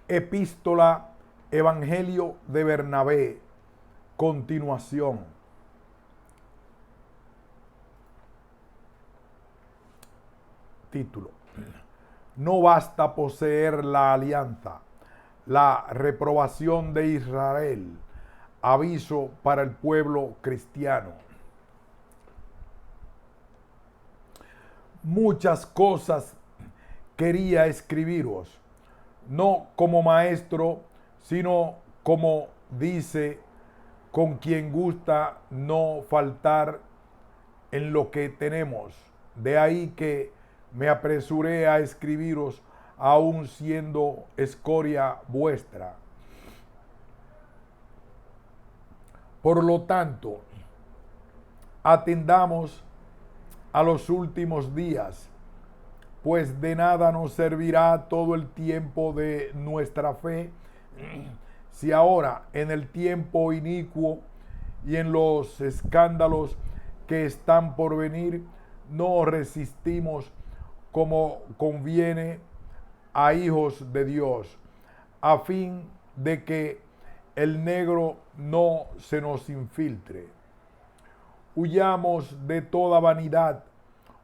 Epístola Evangelio de Bernabé. Continuación. Título: No basta poseer la alianza, la reprobación de Israel. Aviso para el pueblo cristiano. Muchas cosas quería escribiros, no como maestro, sino como dice, con quien gusta no faltar en lo que tenemos. De ahí que me apresuré a escribiros, aun siendo escoria vuestra. Por lo tanto, atendamos a los últimos días, pues de nada nos servirá todo el tiempo de nuestra fe, si ahora en el tiempo inicuo y en los escándalos que están por venir no resistimos como conviene a hijos de Dios, a fin de que el negro no se nos infiltre. Huyamos de toda vanidad,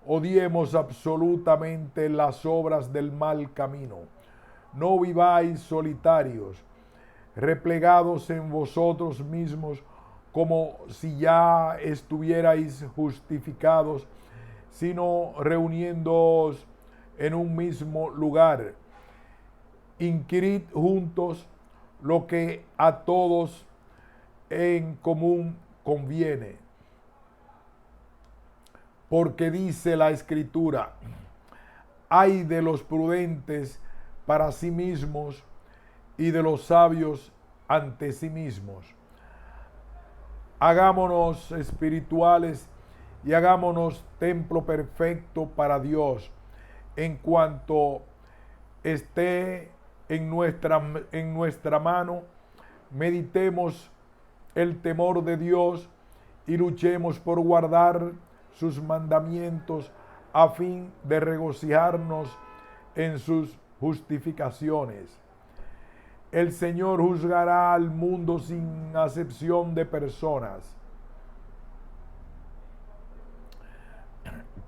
odiemos absolutamente las obras del mal camino. No viváis solitarios, replegados en vosotros mismos, como si ya estuvierais justificados, sino reuniéndoos en un mismo lugar. Inquirid juntos lo que a todos en común conviene. Porque dice la Escritura: ay de los prudentes para sí mismos y de los sabios ante sí mismos. Hagámonos espirituales y hagámonos templo perfecto para Dios, en cuanto esté en nuestra mano. Meditemos el temor de Dios y luchemos por guardar sus mandamientos, a fin de regocijarnos en sus justificaciones. El Señor juzgará al mundo sin acepción de personas.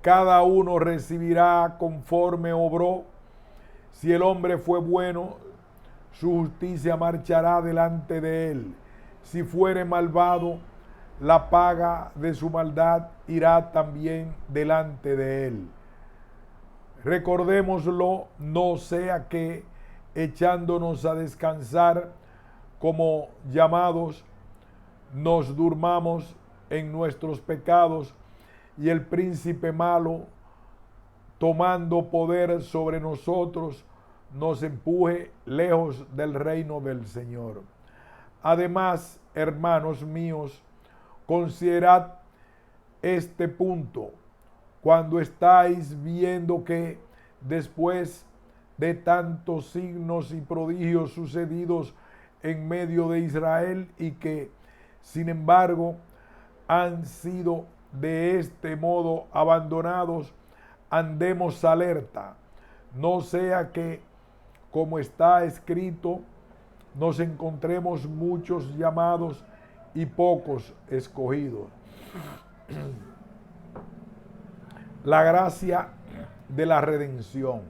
Cada uno recibirá conforme obró. Si el hombre fue bueno, su justicia marchará delante de él. Si fuere malvado, la paga de su maldad irá también delante de él. Recordémoslo, no sea que, echándonos a descansar como llamados, nos durmamos en nuestros pecados y el príncipe malo, tomando poder sobre nosotros, nos empuje lejos del reino del Señor. Además, hermanos míos, considerad este punto cuando estáis viendo que después de tantos signos y prodigios sucedidos en medio de Israel, y que sin embargo han sido de este modo abandonados, andemos alerta, no sea que, como está escrito, nos encontremos muchos llamados y pocos escogidos. La gracia de la redención.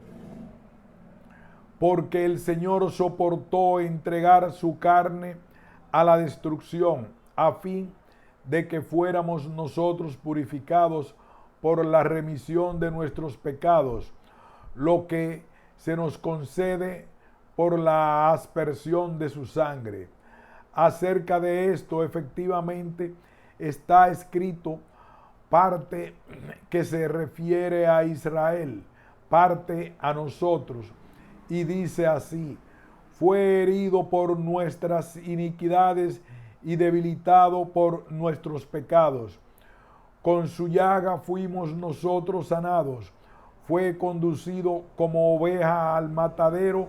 Porque el Señor soportó entregar su carne a la destrucción, a fin de que fuéramos nosotros purificados por la remisión de nuestros pecados, lo que se nos concede por la aspersión de su sangre. Acerca de esto, efectivamente, está escrito, parte que se refiere a Israel, parte a nosotros, y dice así: fue herido por nuestras iniquidades y debilitado por nuestros pecados. Con su llaga fuimos nosotros sanados. Fue conducido como oveja al matadero,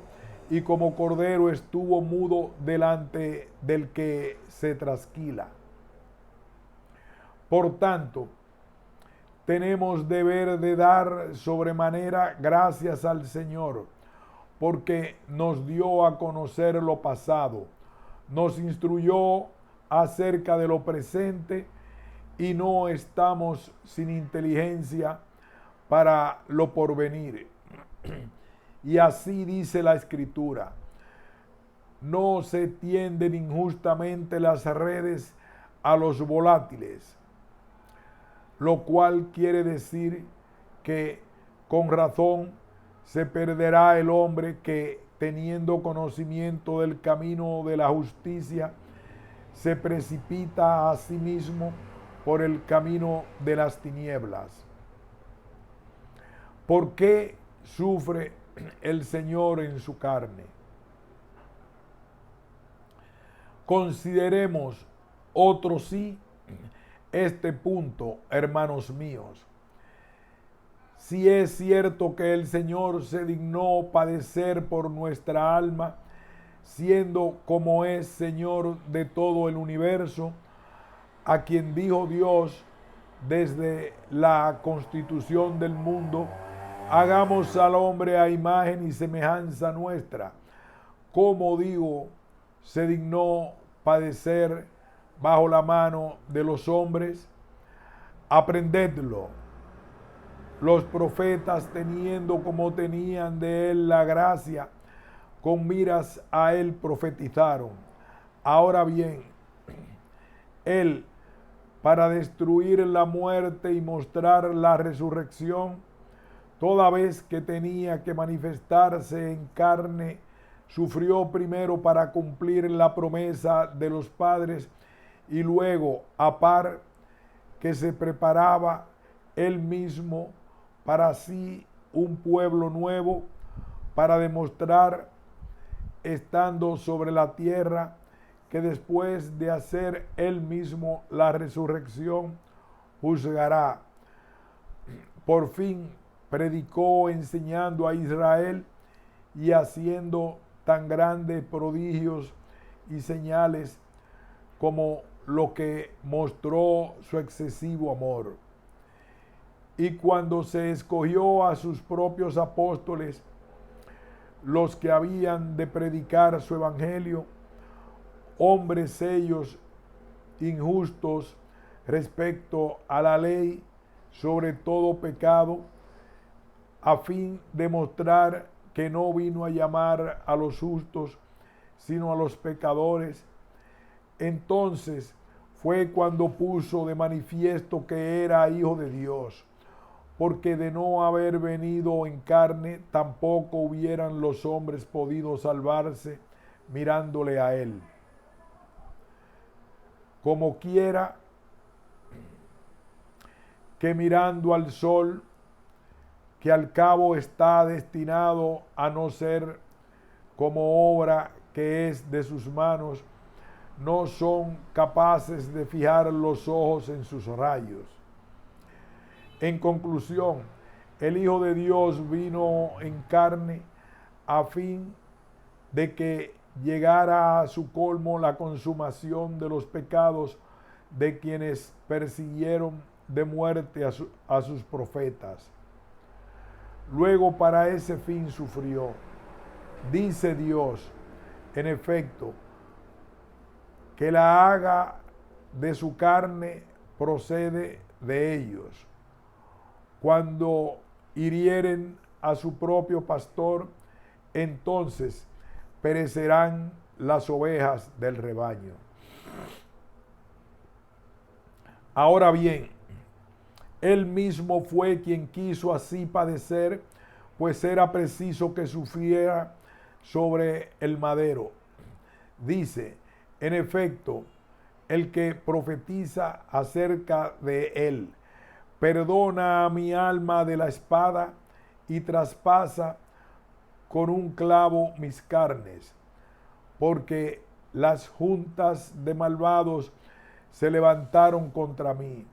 y como cordero estuvo mudo delante del que se trasquila. Por tanto, tenemos deber de dar sobremanera gracias al Señor, porque nos dio a conocer lo pasado, nos instruyó acerca de lo presente y no estamos sin inteligencia para lo porvenir. Y así dice la Escritura: no se tienden injustamente las redes a los volátiles, lo cual quiere decir que con razón se perderá el hombre que, teniendo conocimiento del camino de la justicia, se precipita a sí mismo por el camino de las tinieblas. ¿Por qué sufre el Señor en su carne? Consideremos otro sí este punto, hermanos míos. Si es cierto que el Señor se dignó padecer por nuestra alma, siendo como es Señor de todo el universo, a quien dijo Dios desde la constitución del mundo: hagamos al hombre a imagen y semejanza nuestra. Como digo, se dignó padecer bajo la mano de los hombres. Aprendedlo. Los profetas, teniendo como tenían de él la gracia, con miras a él profetizaron. Ahora bien, él, para destruir la muerte y mostrar la resurrección, toda vez que tenía que manifestarse en carne, sufrió primero para cumplir la promesa de los padres, y luego, a par que se preparaba él mismo para sí un pueblo nuevo, para demostrar, estando sobre la tierra, que después de hacer él mismo la resurrección, juzgará. Por fin predicó enseñando a Israel y haciendo tan grandes prodigios y señales como lo que mostró su excesivo amor. Y cuando se escogió a sus propios apóstoles, los que habían de predicar su evangelio, hombres ellos injustos respecto a la ley, sobre todo pecado, a fin de mostrar que no vino a llamar a los justos, sino a los pecadores. Entonces fue cuando puso de manifiesto que era hijo de Dios, porque de no haber venido en carne, tampoco hubieran los hombres podido salvarse mirándole a él. Como quiera que mirando al sol, que al cabo está destinado a no ser como obra que es de sus manos, no son capaces de fijar los ojos en sus rayos. En conclusión, el Hijo de Dios vino en carne a fin de que llegara a su colmo la consumación de los pecados de quienes persiguieron de muerte a sus profetas. Luego para ese fin sufrió. Dice Dios, en efecto, que la haga de su carne procede de ellos. Cuando hirieren a su propio pastor, entonces perecerán las ovejas del rebaño. Ahora bien, él mismo fue quien quiso así padecer, pues era preciso que sufriera sobre el madero. Dice, en efecto, el que profetiza acerca de él: perdona a mi alma de la espada y traspasa con un clavo mis carnes, porque las juntas de malvados se levantaron contra mí.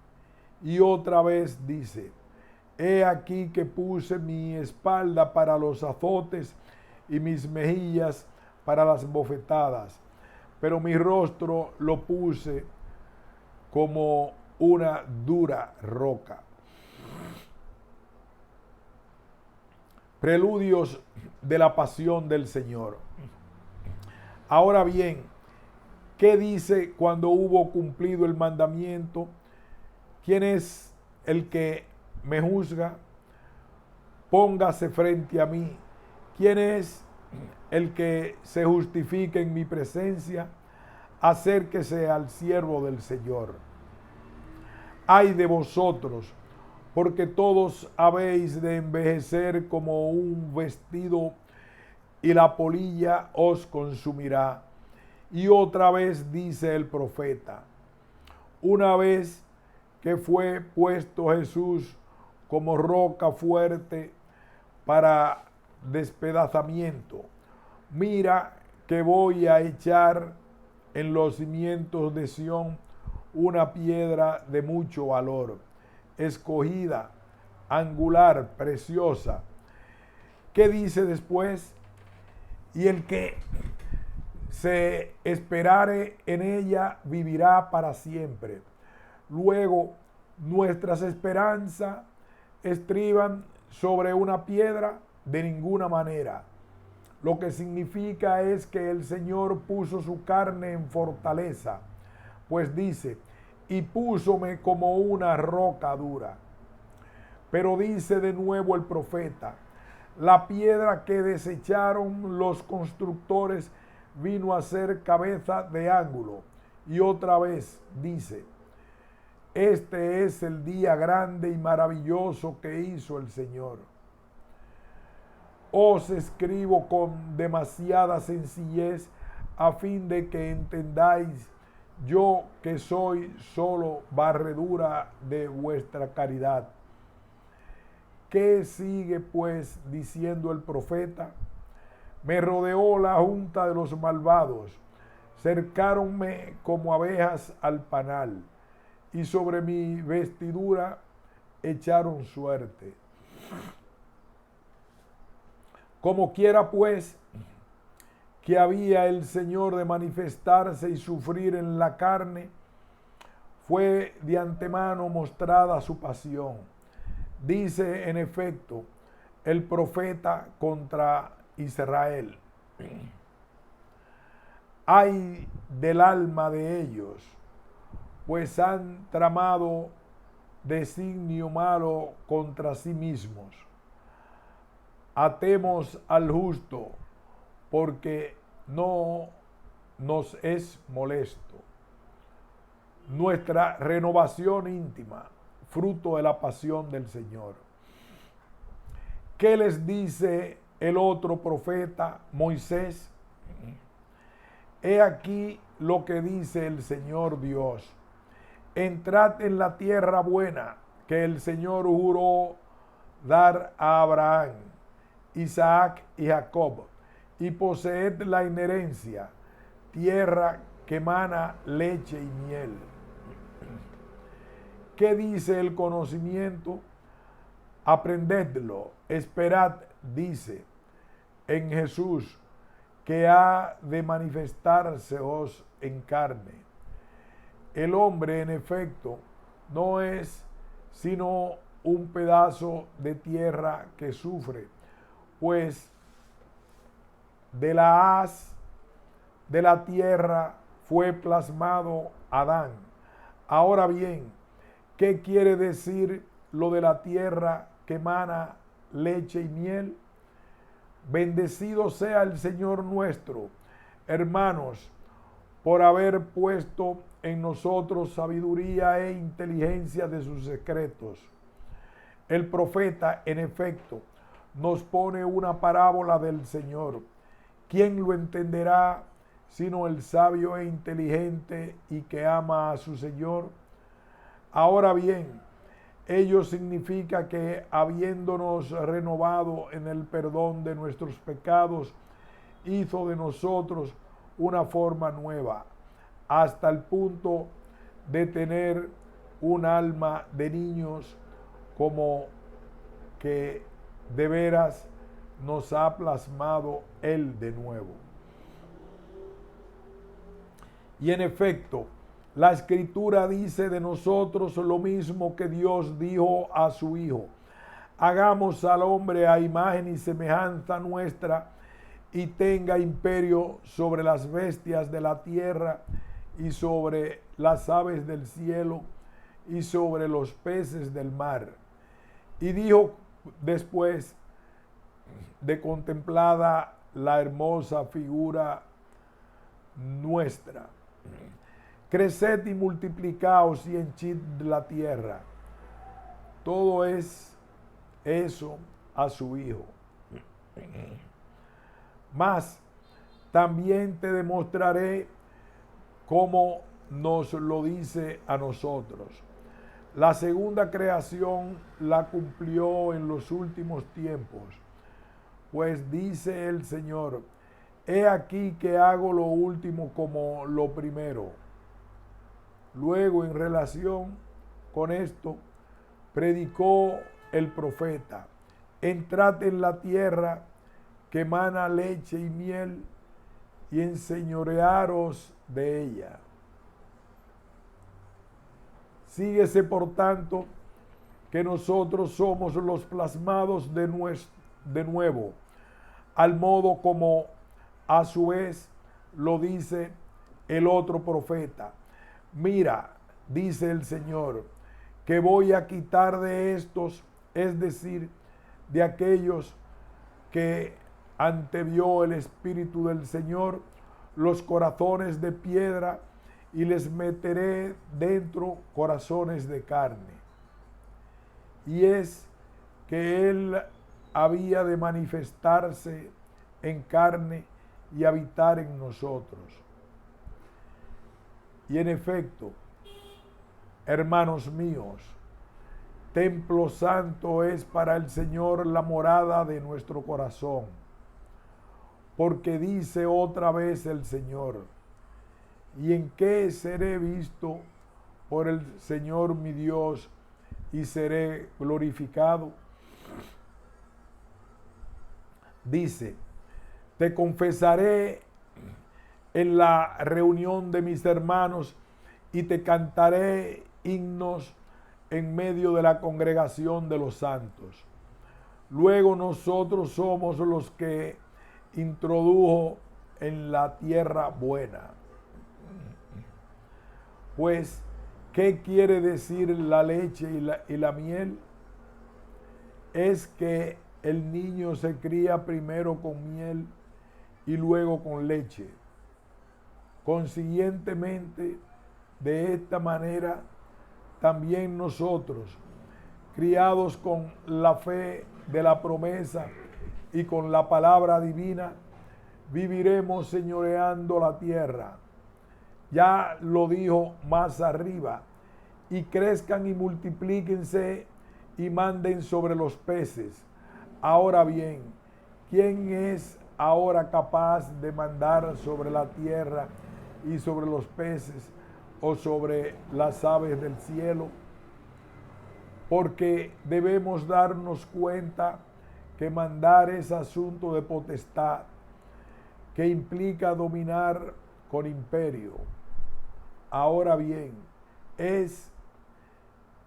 Y otra vez dice, he aquí que puse mi espalda para los azotes y mis mejillas para las bofetadas, pero mi rostro lo puse como una dura roca. preludios de la pasión del Señor. Ahora bien, ¿qué dice cuando hubo cumplido el mandamiento? ¿Quién es el que me juzga? Póngase frente a mí. ¿Quién es el que se justifique en mi presencia? Acérquese al siervo del Señor. Ay de vosotros, porque todos habéis de envejecer como un vestido, y la polilla os consumirá. Y otra vez dice el profeta: una vez que fue puesto Jesús como roca fuerte para despedazamiento, mira que voy a echar en los cimientos de Sión una piedra de mucho valor, escogida, angular, preciosa. ¿Qué dice después? Y el que se esperare en ella vivirá para siempre. Luego, nuestras esperanzas estriban sobre una piedra de ninguna manera. Lo que significa es que el Señor puso su carne en fortaleza, pues dice: y púsome como una roca dura. Pero dice de nuevo el profeta: la piedra que desecharon los constructores vino a ser cabeza de ángulo. Y otra vez dice: este es el día grande y maravilloso que hizo el Señor. Os escribo con demasiada sencillez a fin de que entendáis, yo que soy solo barredura de vuestra caridad. ¿Qué sigue pues diciendo el profeta? Me rodeó la junta de los malvados, cercáronme como abejas al panal, y sobre mi vestidura echaron suerte. Como quiera pues que había el Señor de manifestarse y sufrir en la carne, fue de antemano mostrada su pasión. Dice en efecto el profeta contra Israel: ay del alma de ellos, pues han tramado designio malo contra sí mismos. Atemos al justo, porque no nos es molesto. Nuestra renovación íntima, fruto de la pasión del Señor. ¿Qué les dice el otro profeta, Moisés? He aquí lo que dice el Señor Dios: entrad en la tierra buena que el Señor juró dar a Abraham, Isaac y Jacob, y poseed la inherencia, tierra que mana leche y miel. ¿Qué dice el conocimiento? Aprendedlo. Esperad, dice, en Jesús, que ha de manifestárseos en carne. El hombre, en efecto, no es sino un pedazo de tierra que sufre, pues de la haz de la tierra fue plasmado Adán. Ahora bien, ¿qué quiere decir lo de la tierra que emana leche y miel? Bendecido sea el Señor nuestro, hermanos, por haber puesto en nosotros sabiduría e inteligencia de sus secretos. El profeta, en efecto, nos pone una parábola del Señor. ¿Quién lo entenderá sino el sabio e inteligente y que ama a su Señor? Ahora bien, ello significa que, habiéndonos renovado en el perdón de nuestros pecados, hizo de nosotros una forma nueva, hasta el punto de tener un alma de niños, como que de veras nos ha plasmado Él de nuevo. Y en efecto, la Escritura dice de nosotros lo mismo que Dios dijo a su Hijo: hagamos al hombre a imagen y semejanza nuestra, y tenga imperio sobre las bestias de la tierra, y sobre las aves del cielo, y sobre los peces del mar. Y dijo después de contemplada la hermosa figura nuestra: creced y multiplicaos y henchid la tierra. Todo es eso a su Hijo. Mas también te demostraré cómo nos lo dice a nosotros. La segunda creación la cumplió en los últimos tiempos. Pues dice el Señor: he aquí que hago lo último como lo primero. Luego, en relación con esto, predicó el profeta: entrad en la tierra que mana leche y miel, y enseñorearos de ella. Síguese, por tanto, que nosotros somos los plasmados de nuevo, al modo como a su vez lo dice el otro profeta. Mira, dice el Señor, que voy a quitar de estos, es decir, de aquellos que antevió el Espíritu del Señor, los corazones de piedra, y les meteré dentro corazones de carne. Y es que Él había de manifestarse en carne y habitar en nosotros. Y en efecto, hermanos míos, templo santo es para el Señor la morada de nuestro corazón. Porque dice otra vez el Señor: ¿y en qué seré visto por el Señor mi Dios y seré glorificado? Dice: te confesaré en la reunión de mis hermanos y te cantaré himnos en medio de la congregación de los santos. Luego nosotros somos los que introdujo en la tierra buena. Pues, ¿qué quiere decir la leche y la miel? Es que el niño se cría primero con miel y luego con leche. Consiguientemente, de esta manera, también nosotros, criados con la fe de la promesa y con la palabra divina, viviremos señoreando la tierra. Ya lo dijo más arriba: y crezcan y multiplíquense y manden sobre los peces. Ahora bien, ¿quién es ahora capaz de mandar sobre la tierra y sobre los peces o sobre las aves del cielo? Porque debemos darnos cuenta que mandar es asunto de potestad, que implica dominar con imperio. Ahora bien, es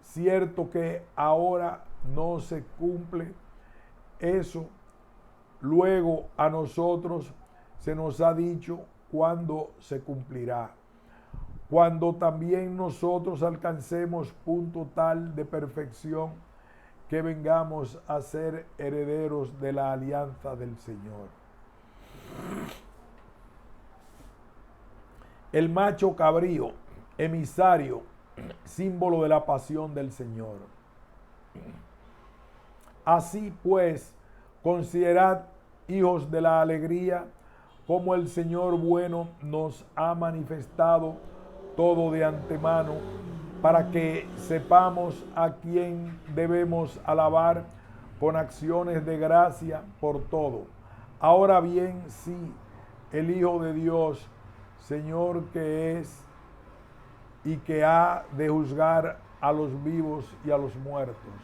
cierto que ahora no se cumple eso. Luego a nosotros se nos ha dicho cuándo se cumplirá. Cuando también nosotros alcancemos punto tal de perfección que vengamos a ser herederos de la alianza del Señor. El macho cabrío, emisario, símbolo de la pasión del Señor. Así pues, considerad, hijos de la alegría, como el Señor bueno nos ha manifestado todo de antemano, para que sepamos a quién debemos alabar con acciones de gracia por todo. Ahora bien, sí, el Hijo de Dios, Señor que es y que ha de juzgar a los vivos y a los muertos,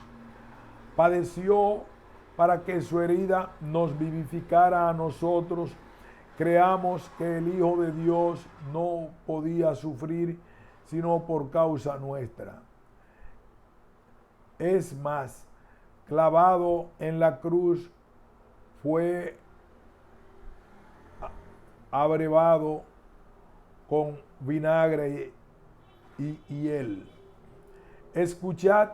padeció para que su herida nos vivificara a nosotros. Creamos que el Hijo de Dios no podía sufrir sino por causa nuestra. Es más, clavado en la cruz, fue abrevado con vinagre y hiel. Escuchad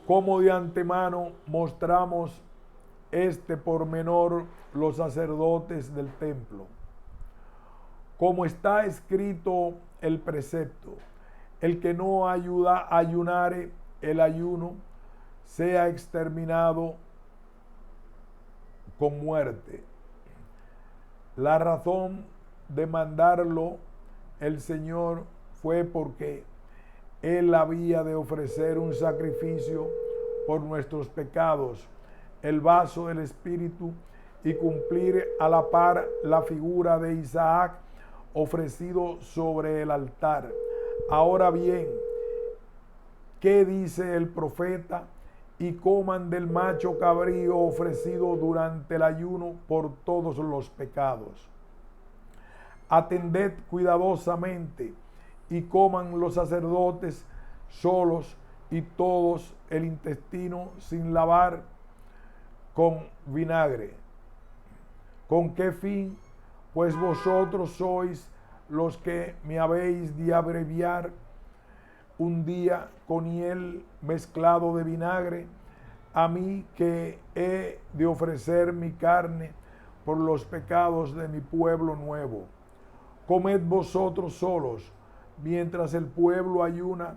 cómo de antemano mostramos este pormenor los sacerdotes del templo. Como está escrito el precepto, el que no ayunare el ayuno, sea exterminado con muerte. La razón de mandarlo el Señor fue porque Él había de ofrecer un sacrificio por nuestros pecados, el vaso del Espíritu, y cumplir a la par la figura de Isaac ofrecido sobre el altar. Ahora bien, ¿qué dice el profeta? Y coman del macho cabrío ofrecido durante el ayuno por todos los pecados. Atended cuidadosamente y coman los sacerdotes solos y todos el intestino sin lavar con vinagre. ¿Con qué fin? Pues vosotros sois los que me habéis de abreviar un día con hiel mezclado de vinagre, a mí que he de ofrecer mi carne por los pecados de mi pueblo nuevo. Comed vosotros solos, mientras el pueblo ayuna,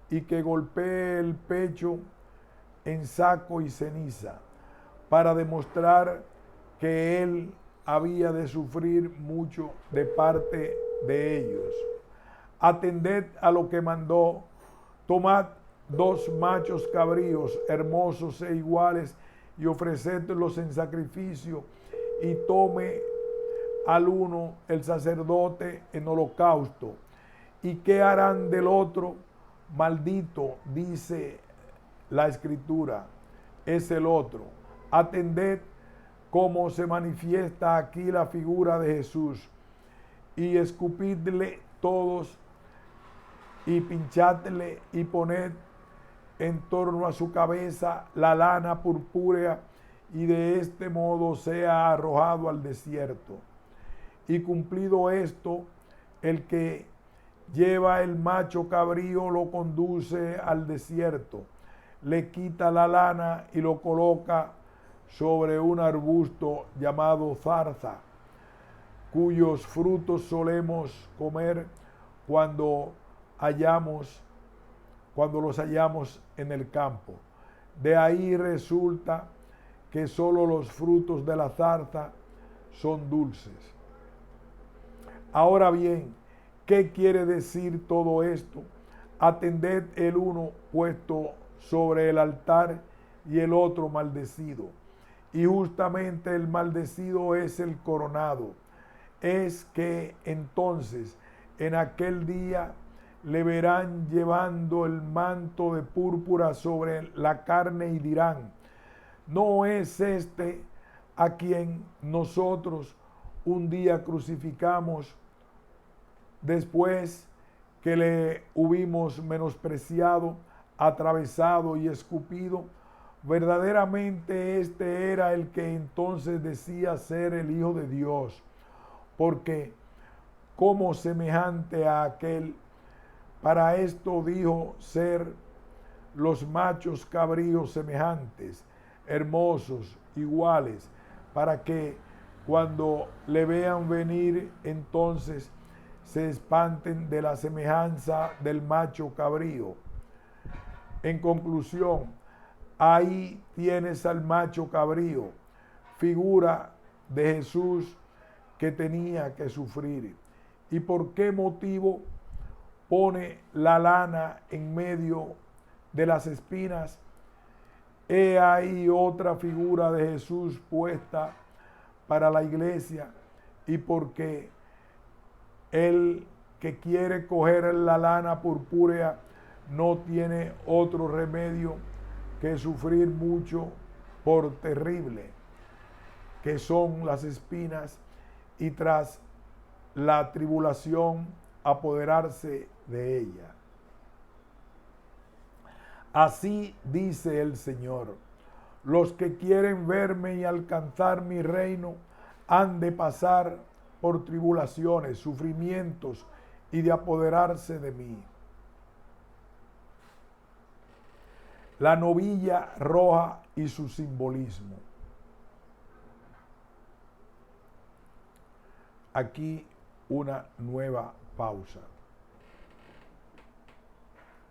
y que golpee el pecho en saco y ceniza, para demostrar que él había de sufrir mucho de parte de ellos. Atended a lo que mandó, tomad 2 machos cabríos hermosos e iguales y ofrecedlos en sacrificio, y tome al uno el sacerdote en holocausto. ¿Y qué harán del otro? Maldito, dice la Escritura, es el otro. Atended cómo se manifiesta aquí la figura de Jesús, y escupidle todos y pinchadle y poned en torno a su cabeza la lana purpúrea, y de este modo sea arrojado al desierto. Y cumplido esto, el que lleva el macho cabrío lo conduce al desierto, le quita la lana y lo coloca sobre un arbusto llamado zarza, cuyos frutos solemos comer cuando los hallamos en el campo. De ahí resulta que solo los frutos de la zarza son dulces. Ahora bien, ¿qué quiere decir todo esto? Atended el uno puesto sobre el altar y el otro maldecido. Y justamente el maldecido es el coronado. Es que entonces en aquel día le verán llevando el manto de púrpura sobre la carne y dirán: ¿no es este a quien nosotros un día crucificamos después que le hubimos menospreciado, atravesado y escupido? Verdaderamente este era el que entonces decía ser el Hijo de Dios, porque como semejante a aquel, para esto dijo ser los machos cabríos semejantes, hermosos, iguales, para que cuando le vean venir, entonces se espanten de la semejanza del macho cabrío. En conclusión, ahí tienes al macho cabrío, figura de Jesús que tenía que sufrir. ¿Y por qué motivo pone la lana en medio de las espinas? He ahí otra figura de Jesús puesta para la iglesia, y porque el que quiere coger la lana purpúrea no tiene otro remedio que sufrir mucho por terrible, que son las espinas, y tras la tribulación apoderarse de ella. Así dice el Señor: Los que quieren verme y alcanzar mi reino han de pasar por tribulaciones, sufrimientos y de apoderarse de mí. La novilla roja y su simbolismo. Aquí una nueva pausa.